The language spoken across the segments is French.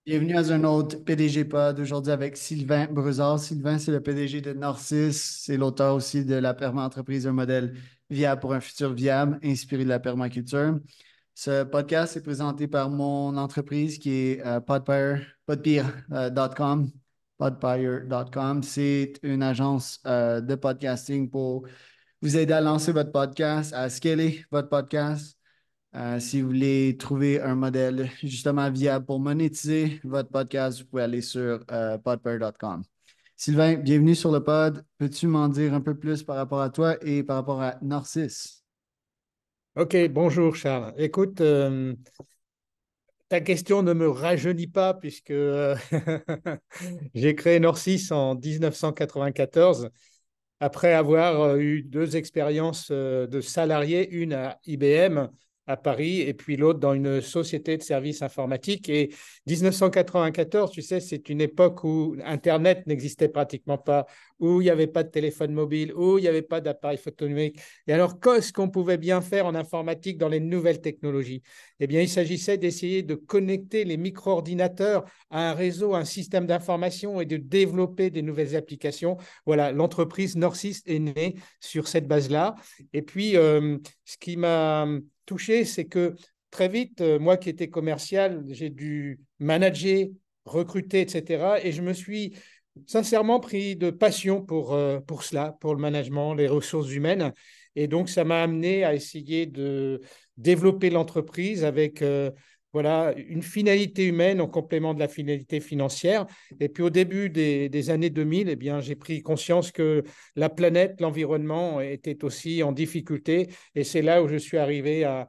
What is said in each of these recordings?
Bienvenue à un autre PDG Pod, aujourd'hui avec Sylvain Bruzard. Sylvain, c'est le PDG de Norcis, c'est l'auteur aussi de La Perma-entreprise, un modèle viable pour un futur viable, inspiré de la permaculture. Ce podcast est présenté par mon entreprise qui est Podpeer.com. Podpeer.com, c'est une agence de podcasting pour vous aider à lancer votre podcast, à scaler votre podcast. Si vous voulez trouver un modèle justement viable pour monétiser votre podcast, vous pouvez aller sur podpair.com. Sylvain, bienvenue sur le pod. Peux-tu m'en dire un peu plus par rapport à toi et par rapport à Narcisse? Ok, bonjour Charles. Écoute, ta question ne me rajeunit pas puisque j'ai créé Norcis en 1994 après avoir eu deux expériences de salarié, une à IBM à Paris et puis l'autre dans une société de services informatiques. Et 1994, tu sais, c'est une époque où Internet n'existait pratiquement pas, où il n'y avait pas de téléphone mobile, où il n'y avait pas d'appareil photonomique. Et alors, qu'est-ce qu'on pouvait bien faire en informatique dans les nouvelles technologies? Eh bien, il s'agissait d'essayer de connecter les micro-ordinateurs à un réseau, à un système d'information et de développer des nouvelles applications. Voilà, l'entreprise Norcis est née sur cette base-là. Et puis, ce qui m'a touché, c'est que très vite, moi qui étais commercial, j'ai dû manager, recruter, etc. Et je me suis sincèrement pris de passion pour cela, pour le management, les ressources humaines. Et donc, ça m'a amené à essayer de développer l'entreprise avec voilà, une finalité humaine en complément de la finalité financière. Et puis au début des années 2000, eh bien, j'ai pris conscience que la planète, l'environnement était aussi en difficulté. Et c'est là où je suis arrivé à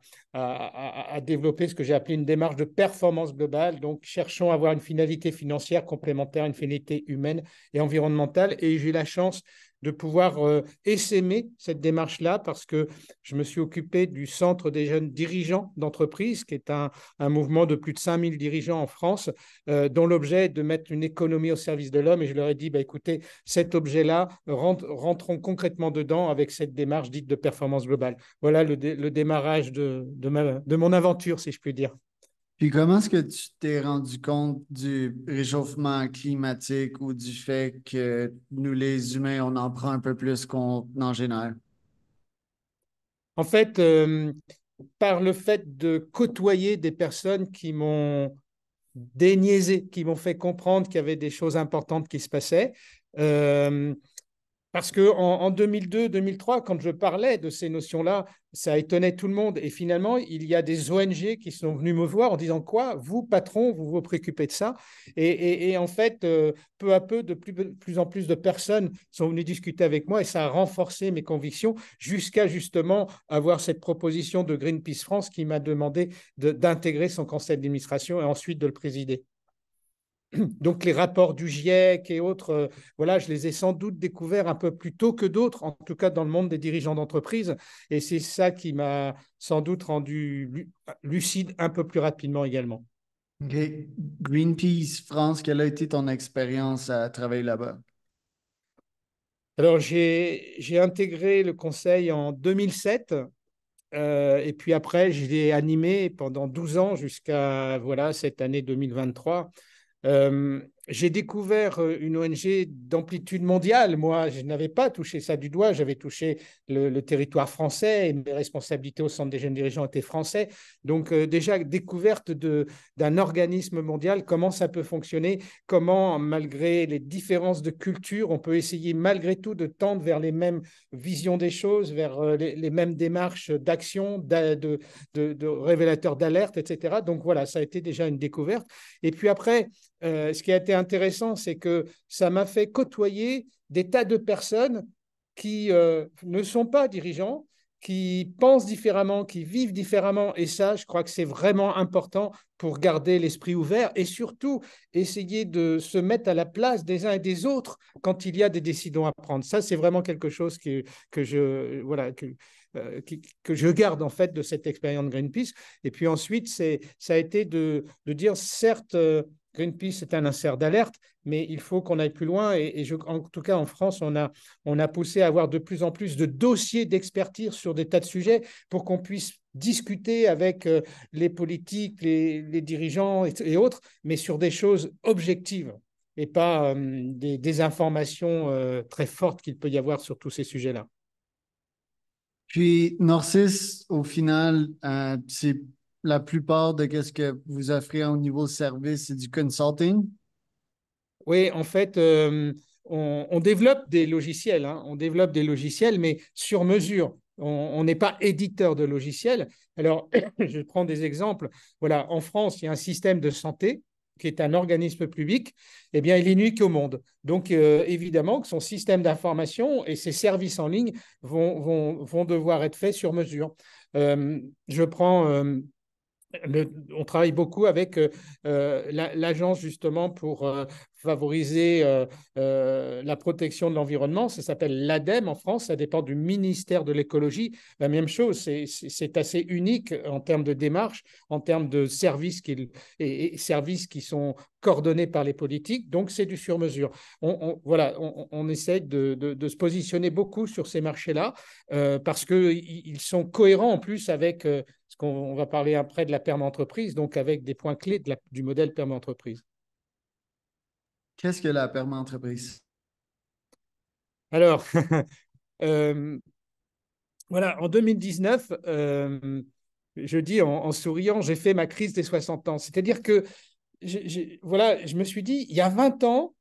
développer ce que j'ai appelé une démarche de performance globale. Donc, cherchons à avoir une finalité financière complémentaire, une finalité humaine et environnementale. Et j'ai eu la chance de pouvoir essaimer cette démarche-là parce que je me suis occupé du Centre des jeunes dirigeants d'entreprise, qui est un mouvement de plus de 5000 dirigeants en France, dont l'objet est de mettre une économie au service de l'homme. Et je leur ai dit, bah, écoutez, cet objet-là, rentrons concrètement dedans avec cette démarche dite de performance globale. Voilà le démarrage de mon aventure, si je puis dire. Puis comment est-ce que tu t'es rendu compte du réchauffement climatique ou du fait que nous, les humains, on en prend un peu plus qu'on en génère? En fait, par le fait de côtoyer des personnes qui m'ont déniaisé, qui m'ont fait comprendre qu'il y avait des choses importantes qui se passaient. Euh, Parce qu'en 2002-2003, quand je parlais de ces notions-là, ça étonnait tout le monde. Et finalement, il y a des ONG qui sont venus me voir en disant quoi, vous, patron, vous vous préoccupez de ça. Et en fait, peu à peu, de plus en plus de personnes sont venues discuter avec moi et ça a renforcé mes convictions jusqu'à justement avoir cette proposition de Greenpeace France qui m'a demandé d'intégrer son conseil d'administration et ensuite de le présider. Donc les rapports du GIEC et autres, voilà, je les ai sans doute découverts un peu plus tôt que d'autres, en tout cas dans le monde des dirigeants d'entreprise. Et c'est ça qui m'a sans doute rendu lucide un peu plus rapidement également. OK. Greenpeace France, quelle a été ton expérience à travailler là-bas? Alors j'ai intégré le conseil en 2007. Et puis après, je l'ai animé pendant 12 ans jusqu'à voilà, cette année 2023. J'ai découvert une ONG d'amplitude mondiale. Moi, je n'avais pas touché ça du doigt. J'avais touché le territoire français et mes responsabilités au Centre des jeunes dirigeants étaient français. Donc, déjà, découverte d'un organisme mondial, comment ça peut fonctionner, comment, malgré les différences de culture, on peut essayer malgré tout de tendre vers les mêmes visions des choses, vers les mêmes démarches d'action, de révélateurs d'alerte, etc. Donc, voilà, ça a été déjà une découverte. Et puis après, ce qui a été intéressant, c'est que ça m'a fait côtoyer des tas de personnes qui ne sont pas dirigeants, qui pensent différemment, qui vivent différemment. Et ça, je crois que c'est vraiment important pour garder l'esprit ouvert et surtout essayer de se mettre à la place des uns et des autres quand il y a des décisions à prendre. Ça, c'est vraiment quelque chose voilà, que je garde en fait de cette expérience de Greenpeace. Et puis ensuite, ça a été de dire, certes, Greenpeace est un insert d'alerte, mais il faut qu'on aille plus loin. En tout cas, en France, on a poussé à avoir de plus en plus de dossiers d'expertise sur des tas de sujets pour qu'on puisse discuter avec les politiques, les dirigeants et autres, mais sur des choses objectives et pas des informations très fortes qu'il peut y avoir sur tous ces sujets-là. Puis, Norcis, au final, c'est la plupart de ce que vous offrez au niveau service, c'est du consulting. Oui, en fait, on développe des logiciels, hein. On développe des logiciels, mais sur mesure. On n'est pas éditeur de logiciels. Alors, je prends des exemples. Voilà, en France, il y a un système de santé qui est un organisme public. Eh bien, il est unique au monde. Donc, évidemment, que son système d'information et ses services en ligne vont devoir être faits sur mesure. Je prends on travaille beaucoup avec l'agence justement pour favoriser la protection de l'environnement. Ça s'appelle l'ADEME en France, ça dépend du ministère de l'écologie. La même chose, c'est assez unique en termes de démarche, en termes de services et services qui sont coordonnés par les politiques. Donc, c'est du sur-mesure. Voilà, on essaie de se positionner beaucoup sur ces marchés-là parce qu'ils sont cohérents en plus avec parce qu'on va parler après de la perma-entreprise, donc avec des points clés du modèle perma-entreprise. Qu'est-ce que la perma-entreprise? Alors, euh, voilà, en 2019, je dis en souriant, j'ai fait ma crise des 60 ans. C'est-à-dire que voilà, je me suis dit, il y a 20 ans,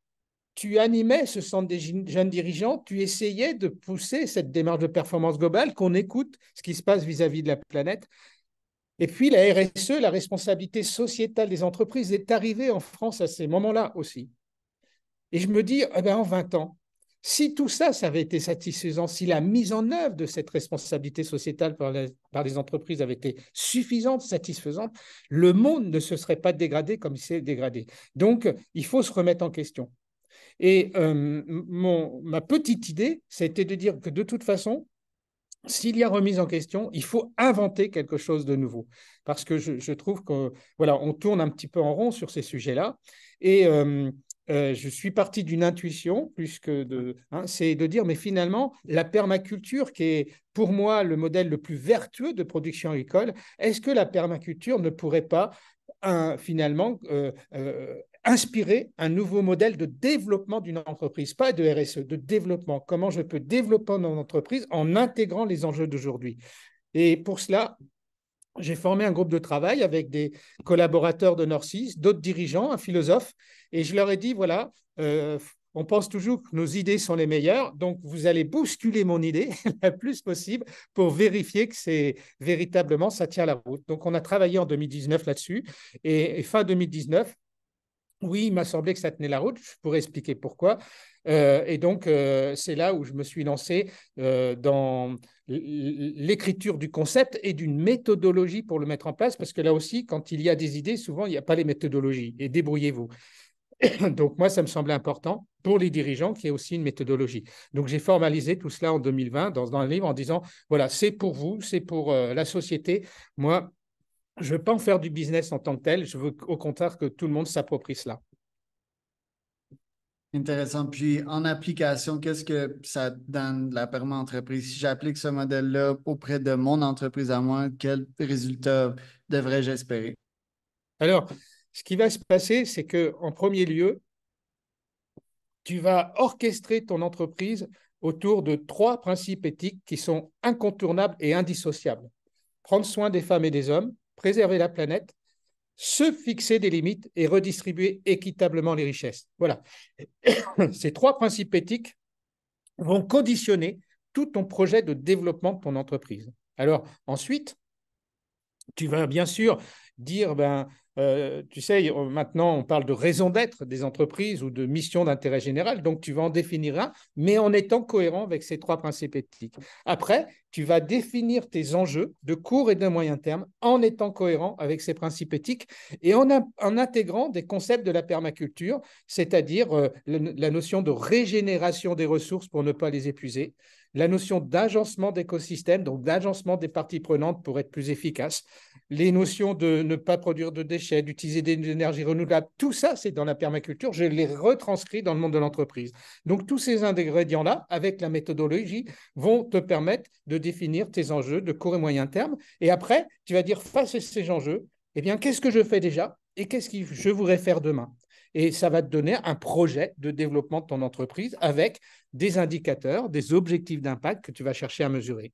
tu animais ce centre des jeunes dirigeants, tu essayais de pousser cette démarche de performance globale, qu'on écoute ce qui se passe vis-à-vis de la planète. Et puis la RSE, la responsabilité sociétale des entreprises, est arrivée en France à ces moments-là aussi. Et je me dis, eh bien, en 20 ans, si tout ça, ça avait été satisfaisant, si la mise en œuvre de cette responsabilité sociétale par les entreprises avait été suffisante, satisfaisante, le monde ne se serait pas dégradé comme il s'est dégradé. Donc, il faut se remettre en question. Et ma petite idée, c'était de dire que de toute façon, s'il y a remise en question, il faut inventer quelque chose de nouveau. Parce que je trouve que voilà, on tourne un petit peu en rond sur ces sujets-là. Et je suis parti d'une intuition, plus que c'est de dire, mais finalement, la permaculture, qui est pour moi le modèle le plus vertueux de production agricole, est-ce que la permaculture ne pourrait pas finalement inspirer un nouveau modèle de développement d'une entreprise, pas de RSE, de développement. Comment je peux développer mon entreprise en intégrant les enjeux d'aujourd'hui. Et pour cela, j'ai formé un groupe de travail avec des collaborateurs de Norcis, d'autres dirigeants, un philosophe, et je leur ai dit, voilà, on pense toujours que nos idées sont les meilleures, donc vous allez bousculer mon idée le plus possible pour vérifier que c'est véritablement, ça tient la route. Donc on a travaillé en 2019 là-dessus, et fin 2019, oui, il m'a semblé que ça tenait la route. Je pourrais expliquer pourquoi. Et donc, c'est là où je me suis lancé dans l'écriture du concept et d'une méthodologie pour le mettre en place, parce que là aussi, quand il y a des idées, souvent, il n'y a pas les méthodologies. Et débrouillez-vous. Donc, moi, ça me semblait important pour les dirigeants qu'il y ait aussi une méthodologie. Donc, j'ai formalisé tout cela en 2020 dans un livre en disant, voilà, c'est pour vous, c'est pour la société. Moi, je ne veux pas en faire du business en tant que tel. Je veux au contraire que tout le monde s'approprie cela. Intéressant. Puis, en application, qu'est-ce que ça donne la perma-entreprise? Si j'applique ce modèle-là auprès de mon entreprise à moi, quels résultats devrais-je espérer? Alors, ce qui va se passer, c'est qu'en premier lieu, tu vas orchestrer ton entreprise autour de trois principes éthiques qui sont incontournables et indissociables. Prendre soin des femmes et des hommes, préserver la planète, se fixer des limites et redistribuer équitablement les richesses. Voilà. Ces trois principes éthiques vont conditionner tout ton projet de développement de ton entreprise. Alors ensuite, tu vas bien sûr dire, tu sais, maintenant on parle de raison d'être des entreprises ou de mission d'intérêt général, donc tu vas en définir un, mais en étant cohérent avec ces trois principes éthiques. Après, tu vas définir tes enjeux de court et de moyen terme en étant cohérent avec ces principes éthiques et en intégrant des concepts de la permaculture, c'est-à-dire la notion de régénération des ressources pour ne pas les épuiser, la notion d'agencement d'écosystème, donc d'agencement des parties prenantes pour être plus efficace, les notions de ne pas produire de déchets, d'utiliser des énergies renouvelables, tout ça, c'est dans la permaculture, je les retranscris dans le monde de l'entreprise. Donc, tous ces ingrédients-là, avec la méthodologie, vont te permettre de définir tes enjeux de court et moyen terme. Et après, tu vas dire, face à ces enjeux, eh bien, qu'est-ce que je fais déjà et qu'est-ce que je voudrais faire demain? Et ça va te donner un projet de développement de ton entreprise avec des indicateurs, des objectifs d'impact que tu vas chercher à mesurer.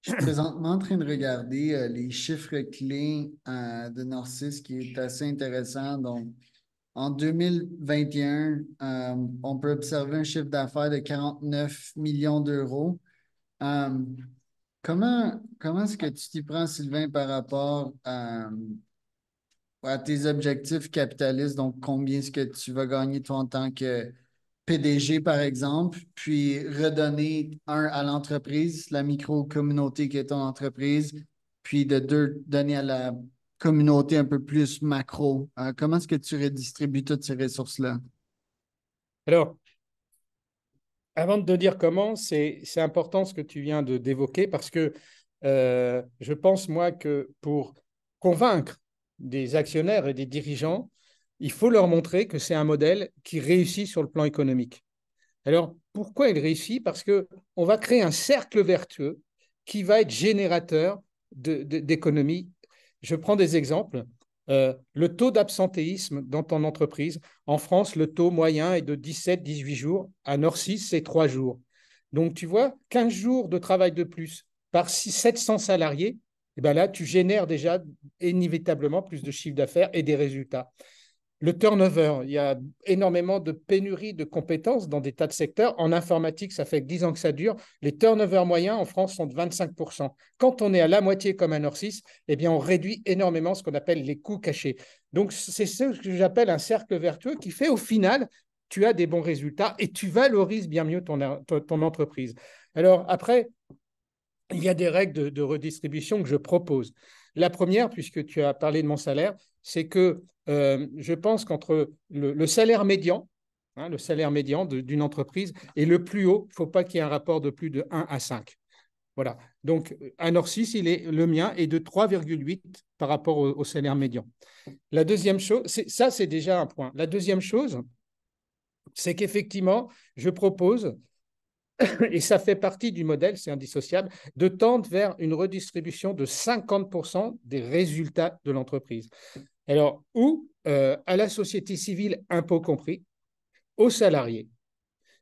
Je suis présentement en train de regarder les chiffres clés de Norcis, qui est assez intéressant. Donc, en 2021, on peut observer un chiffre d'affaires de 49 millions d'euros. Euh, comment est-ce que tu t'y prends, Sylvain, par rapport à tes objectifs capitalistes? Donc, combien est-ce que tu vas gagner toi en tant que PDG, par exemple, puis redonner un à l'entreprise, la micro-communauté qui est ton entreprise, puis de deux, donner à la communauté un peu plus macro. Comment est-ce que tu redistribues toutes ces ressources-là? Alors, avant de te dire comment, c'est important ce que tu viens d'évoquer parce que je pense, moi, que pour convaincre des actionnaires et des dirigeants, il faut leur montrer que c'est un modèle qui réussit sur le plan économique. Alors, pourquoi il réussit? Parce qu'on va créer un cercle vertueux qui va être générateur d'économie. Je prends des exemples. Le taux d'absentéisme dans ton entreprise, en France, le taux moyen est de 17-18 jours. À Norcis, c'est 3 jours. Donc, tu vois, 15 jours de travail de plus par 700 salariés, et ben là, tu génères déjà inévitablement plus de chiffre d'affaires et des résultats. Le turnover, il y a énormément de pénurie de compétences dans des tas de secteurs. En informatique, ça fait 10 ans que ça dure. Les turnovers moyens en France sont de 25%. Quand on est à la moitié comme un Norcis, eh bien, on réduit énormément ce qu'on appelle les coûts cachés. Donc, c'est ce que j'appelle un cercle vertueux qui fait au final, tu as des bons résultats et tu valorises bien mieux ton entreprise. Alors, après, il y a des règles de redistribution que je propose. La première, puisque tu as parlé de mon salaire, c'est que je pense qu'entre le salaire médian, hein, le salaire médian d'une entreprise, et le plus haut, il ne faut pas qu'il y ait un rapport de plus de 1 à 5. Voilà. Donc, à Norcis, le mien est de 3,8 par rapport au salaire médian. La deuxième chose, ça, c'est déjà un point. La deuxième chose, c'est qu'effectivement, je propose et ça fait partie du modèle, c'est indissociable, de tendre vers une redistribution de 50% des résultats de l'entreprise. Alors, ou à la société civile, impôts compris, aux salariés.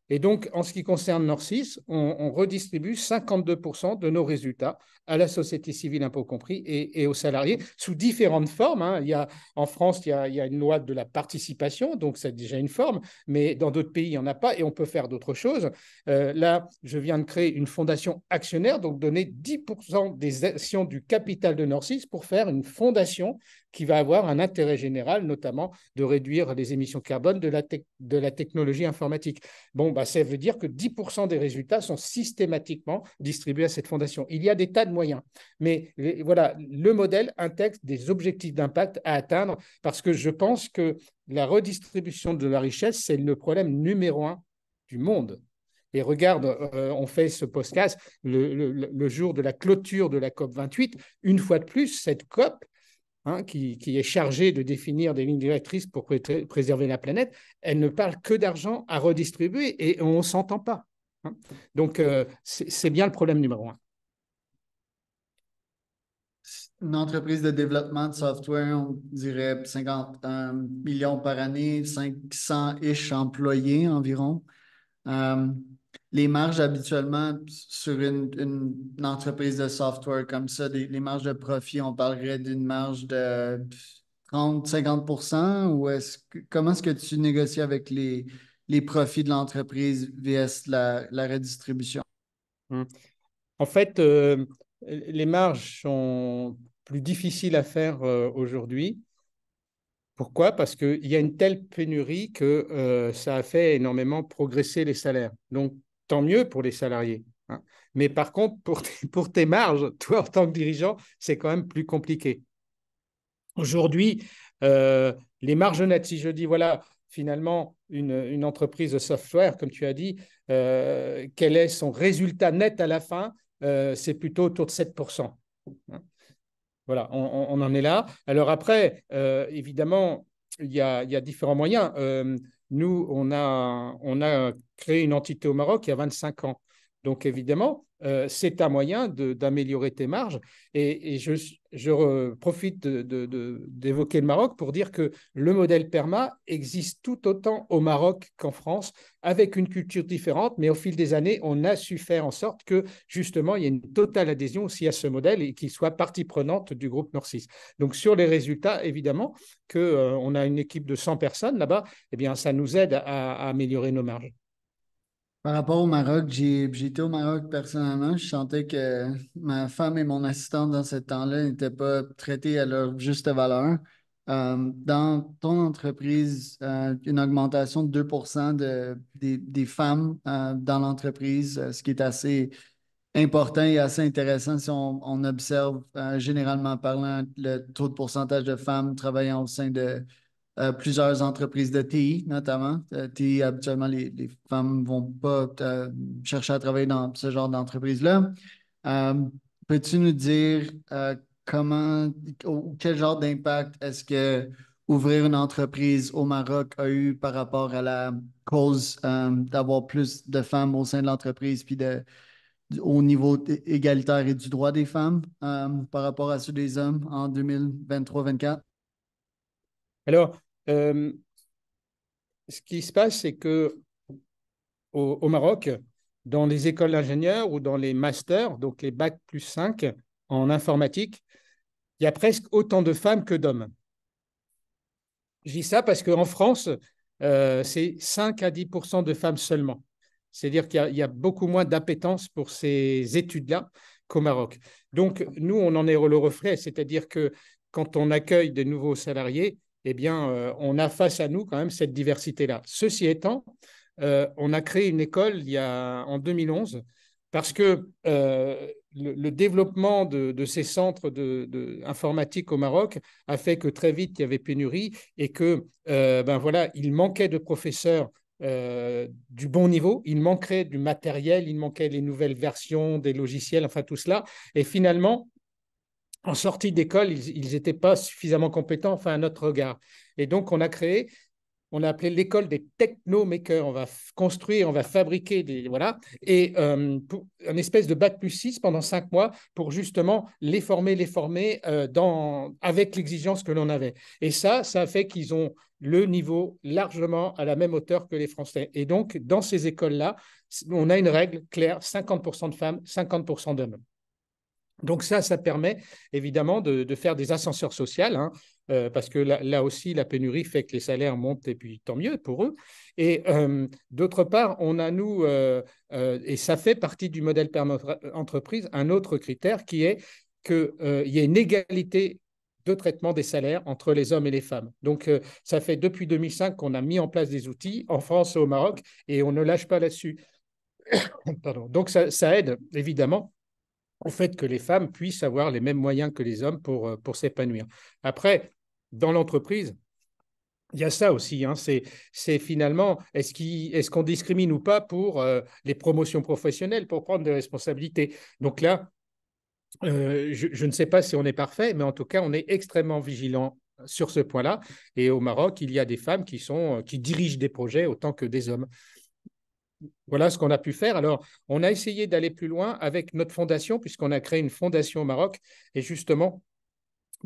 Et donc, en ce qui concerne Norcis, on redistribue 52% de nos résultats à la société civile, impôts compris, et aux salariés, sous différentes formes. Hein. En France, il y a une loi de la participation, donc c'est déjà une forme, mais dans d'autres pays, il n'y en a pas, et on peut faire d'autres choses. Là, je viens de créer une fondation actionnaire, donc donner 10% des actions du capital de Norcis pour faire une fondation qui va avoir un intérêt général, notamment de réduire les émissions carbone de la technologie informatique. Bon, bah, ça veut dire que 10% des résultats sont systématiquement distribués à cette fondation. Il y a des tas de moyens, mais voilà, le modèle intègre des objectifs d'impact à atteindre parce que je pense que la redistribution de la richesse, c'est le problème numéro 1 du monde. Et regarde, on fait ce podcast le jour de la clôture de la COP 28. Une fois de plus, cette COP, hein, qui est chargée de définir des lignes directrices pour préserver la planète, elle ne parle que d'argent à redistribuer et on ne s'entend pas. Hein. Donc, c'est bien le problème numéro 1. Une entreprise de développement de software, on dirait 50 millions par année, 500-ish employés environ. Euh, les marges habituellement sur une entreprise de software comme ça, les marges de profit, on parlerait d'une marge de 30-50%, ou comment est-ce que tu négocies avec les profits de l'entreprise vs la redistribution? En fait, les marges sont plus difficiles à faire aujourd'hui. Pourquoi? Parce qu'il y a une telle pénurie que ça a fait énormément progresser les salaires. Donc, tant mieux pour les salariés. Hein. Mais par contre, pour tes marges, toi, en tant que dirigeant, c'est quand même plus compliqué. Aujourd'hui, les marges nettes, si je dis, voilà, finalement, une entreprise de software, comme tu as dit, quel est son résultat net à la fin? C'est plutôt autour de 7%. Voilà, on en est là. Alors après, évidemment, il y a différents moyens. Nous, on a créé une entité au Maroc il y a 25 ans. Donc évidemment, c'est un moyen d'améliorer tes marges. Et je profite d'évoquer le Maroc pour dire que le modèle PERMA existe tout autant au Maroc qu'en France, avec une culture différente, mais au fil des années, on a su faire en sorte que justement, il y ait une totale adhésion aussi à ce modèle et qu'il soit partie prenante du groupe Nord6. Donc sur les résultats, évidemment, qu'on a une équipe de 100 personnes là-bas, eh bien, ça nous aide à améliorer nos marges. Par rapport au Maroc, j'ai été au Maroc personnellement. Je sentais que ma femme et mon assistante dans ce temps-là n'étaient pas traitées à leur juste valeur. Dans ton entreprise, une augmentation de 2% des femmes dans l'entreprise, ce qui est assez important et assez intéressant si on observe généralement parlant le taux de pourcentage de femmes travaillant au sein de plusieurs entreprises de TI, notamment. TI, habituellement, les femmes ne vont pas chercher à travailler dans ce genre d'entreprise-là. Euh, Peux-tu nous dire comment, ou quel genre d'impact est-ce que ouvrir une entreprise au Maroc a eu par rapport à la cause d'avoir plus de femmes au sein de l'entreprise, puis au niveau égalitaire et du droit des femmes par rapport à ceux des hommes en 2023-24? Alors, euh, ce qui se passe, c'est que au Maroc, dans les écoles d'ingénieurs ou dans les masters, donc les bac plus 5 en informatique, il y a presque autant de femmes que d'hommes. Je dis ça parce qu'en France, c'est 5 à 10 de femmes seulement. C'est-à-dire qu'il y a beaucoup moins d'appétence pour ces études-là qu'au Maroc. Donc, nous, on en est le reflet, c'est-à-dire que quand on accueille de nouveaux salariés, eh bien, on a face à nous quand même cette diversité-là. Ceci étant, on a créé une école en 2011 parce que le développement de ces centres informatique au Maroc a fait que très vite, il y avait pénurie et que ben voilà, il manquait de professeurs du bon niveau, il manquait du matériel, il manquait les nouvelles versions des logiciels, enfin tout cela. Et finalement, en sortie d'école, ils n'étaient pas suffisamment compétents, enfin à notre regard. Et donc, on a appelé l'école des technomakers. On va construire, on va fabriquer des. Voilà. Et une espèce de bac plus 6 pendant 5 mois pour justement les former avec l'exigence que l'on avait. Et ça a fait qu'ils ont le niveau largement à la même hauteur que les Français. Et donc, dans ces écoles-là, on a une règle claire 50% de femmes, 50% d'hommes. Donc ça permet évidemment de faire des ascenseurs sociaux, hein, parce que là aussi, la pénurie fait que les salaires montent et puis tant mieux pour eux. Et d'autre part, on a nous, et ça fait partie du modèle entreprise, un autre critère qui est qu'il y a une égalité de traitement des salaires entre les hommes et les femmes. Donc ça fait depuis 2005 qu'on a mis en place des outils en France et au Maroc et on ne lâche pas là-dessus. Pardon. Donc ça aide évidemment au fait que les femmes puissent avoir les mêmes moyens que les hommes pour s'épanouir. Après, dans l'entreprise, il y a ça aussi, hein, c'est finalement, est-ce qu'on discrimine ou pas pour les promotions professionnelles, pour prendre des responsabilités. Donc là, je ne sais pas si on est parfait, mais en tout cas, on est extrêmement vigilant sur ce point-là. Et au Maroc, il y a des femmes qui dirigent des projets autant que des hommes. Voilà ce qu'on a pu faire. Alors, on a essayé d'aller plus loin avec notre fondation, puisqu'on a créé une fondation au Maroc. Et justement,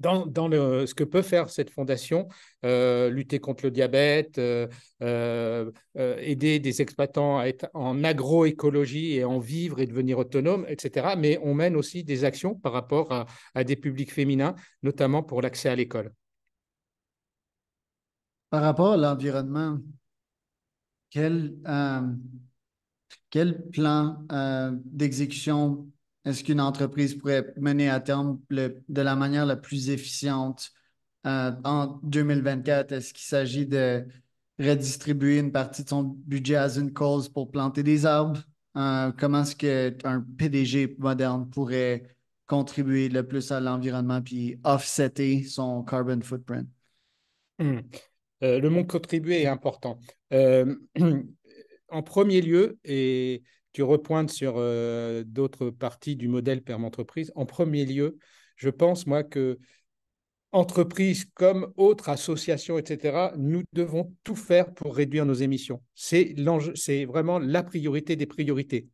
ce que peut faire cette fondation, lutter contre le diabète, aider des exploitants à être en agroécologie et en vivre et devenir autonomes, etc. Mais on mène aussi des actions par rapport à des publics féminins, notamment pour l'accès à l'école. Par rapport à l'environnement, quel, quel plan d'exécution est-ce qu'une entreprise pourrait mener à terme de la manière la plus efficiente en 2024? Est-ce qu'il s'agit de redistribuer une partie de son budget à une cause pour planter des arbres? Comment est-ce qu'un PDG moderne pourrait contribuer le plus à l'environnement puis offsetter son carbon footprint? Hmm. Le mot contribuer est important. Euh, En premier lieu, et tu repointes sur d'autres parties du modèle Perma-entreprise, en premier lieu, je pense, moi, que entreprises comme autres associations, etc., nous devons tout faire pour réduire nos émissions. C'est l'enjeu, c'est vraiment la priorité des priorités.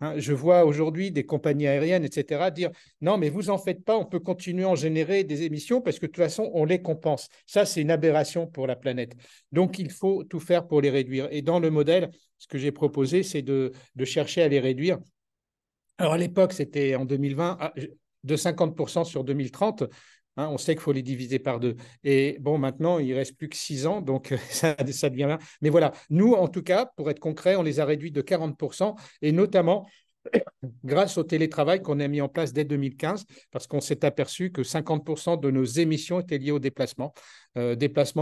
Hein, je vois aujourd'hui des compagnies aériennes, etc., dire non, mais vous en faites pas, on peut continuer à en générer des émissions parce que de toute façon, on les compense. Ça, c'est une aberration pour la planète. Donc, il faut tout faire pour les réduire. Et dans le modèle, ce que j'ai proposé, c'est de chercher à les réduire. Alors, à l'époque, c'était en 2020, de 50% sur 2030. Hein, on sait qu'il faut les diviser par deux. Et bon, maintenant, il ne reste plus que 6 ans, donc ça devient là. Mais voilà, nous, en tout cas, pour être concret, on les a réduits de 40%, et notamment grâce au télétravail qu'on a mis en place dès 2015, parce qu'on s'est aperçu que 50% de nos émissions étaient liées au déplacement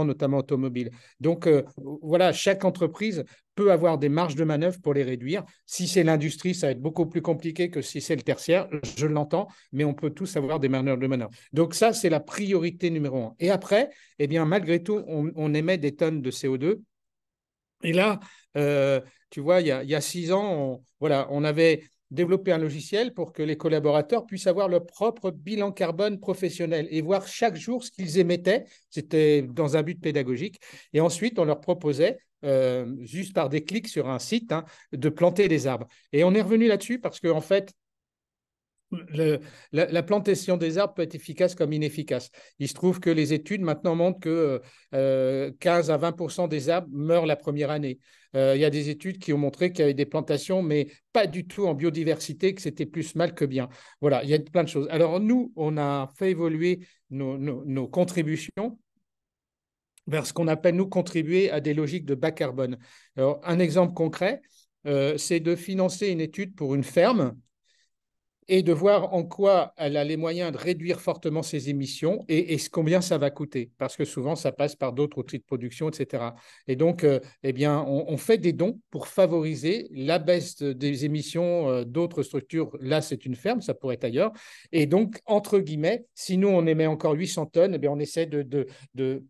notamment automobile. Donc voilà, chaque entreprise peut avoir des marges de manœuvre pour les réduire. Si c'est l'industrie, ça va être beaucoup plus compliqué que si c'est le tertiaire, je l'entends, mais on peut tous avoir des marges de manœuvre. Donc ça, c'est la priorité numéro un. Et après, eh bien, malgré tout, on émet des tonnes de CO2. Et là, tu vois, il y a 6 ans, voilà, on avait développé un logiciel pour que les collaborateurs puissent avoir leur propre bilan carbone professionnel et voir chaque jour ce qu'ils émettaient. C'était dans un but pédagogique. Et ensuite, on leur proposait, juste par des clics sur un site, hein, de planter des arbres. Et on est revenu là-dessus parce qu'en fait, la plantation des arbres peut être efficace comme inefficace. Il se trouve que les études maintenant montrent que 15 à 20% des arbres meurent la première année. Il y a des études qui ont montré qu'il y avait des plantations, mais pas du tout en biodiversité, que c'était plus mal que bien. Voilà, il y a plein de choses. Alors nous, on a fait évoluer nos contributions vers ce qu'on appelle, nous, contribuer à des logiques de bas carbone. Alors, un exemple concret, c'est de financer une étude pour une ferme et de voir en quoi elle a les moyens de réduire fortement ses émissions et combien ça va coûter, parce que souvent, ça passe par d'autres outils de production, etc. Et donc, eh bien, on fait des dons pour favoriser la baisse des émissions d'autres structures. Là, c'est une ferme, ça pourrait être ailleurs. Et donc, entre guillemets, si nous, on émet encore 800 tonnes, eh bien, on essaie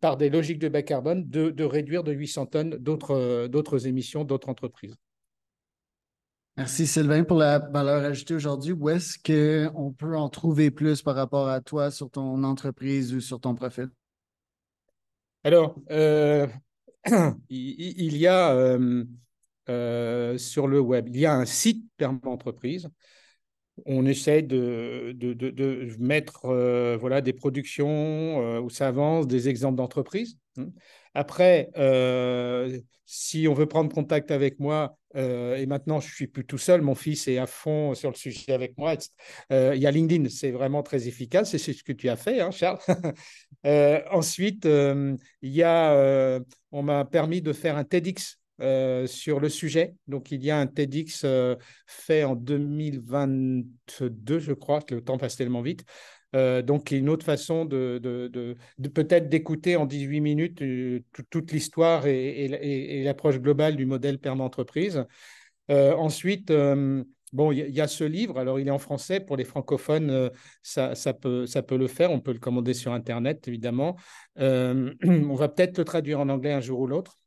par des logiques de bas carbone, de réduire de 800 tonnes d'autres émissions d'autres entreprises. Merci Sylvain pour la valeur ajoutée aujourd'hui. Où est-ce qu'on peut en trouver plus par rapport à toi sur ton entreprise ou sur ton profil? Alors, il y a sur le web, il y a un site Perma Entreprise. On essaie de mettre voilà, des productions où ça avance, des exemples d'entreprises. Hein. Après, si on veut prendre contact avec moi, et maintenant je ne suis plus tout seul, mon fils est à fond sur le sujet avec moi, il y a LinkedIn, c'est vraiment très efficace, et c'est ce que tu as fait, hein, Charles. Ensuite, il y a, on m'a permis de faire un TEDx sur le sujet. Donc, il y a un TEDx fait en 2022, je crois, que le temps passe tellement vite. Donc, une autre façon de peut-être d'écouter en 18 minutes toute l'histoire et l'approche globale du modèle Perma Entreprise. Ensuite, bon, il y a ce livre. Alors, il est en français. Pour les francophones, ça peut le faire. On peut le commander sur Internet, évidemment. On va peut-être le traduire en anglais un jour ou l'autre.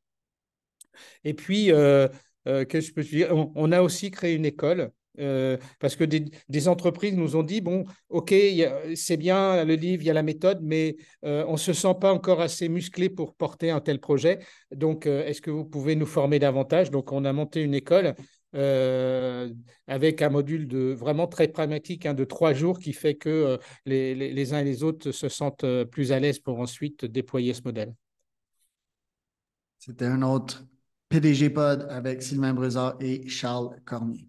Et puis, que je peux dire, on a aussi créé une école. Parce que des entreprises nous ont dit, bon, OK, c'est bien le livre, il y a la méthode, mais on ne se sent pas encore assez musclé pour porter un tel projet. Donc, est-ce que vous pouvez nous former davantage? Donc, on a monté une école euh, avec un module vraiment très pragmatique, hein, de 3 jours qui fait que les uns et les autres se sentent plus à l'aise pour ensuite déployer ce modèle. C'était un autre PDG Pod avec Sylvain Brézard et Charles Cormier.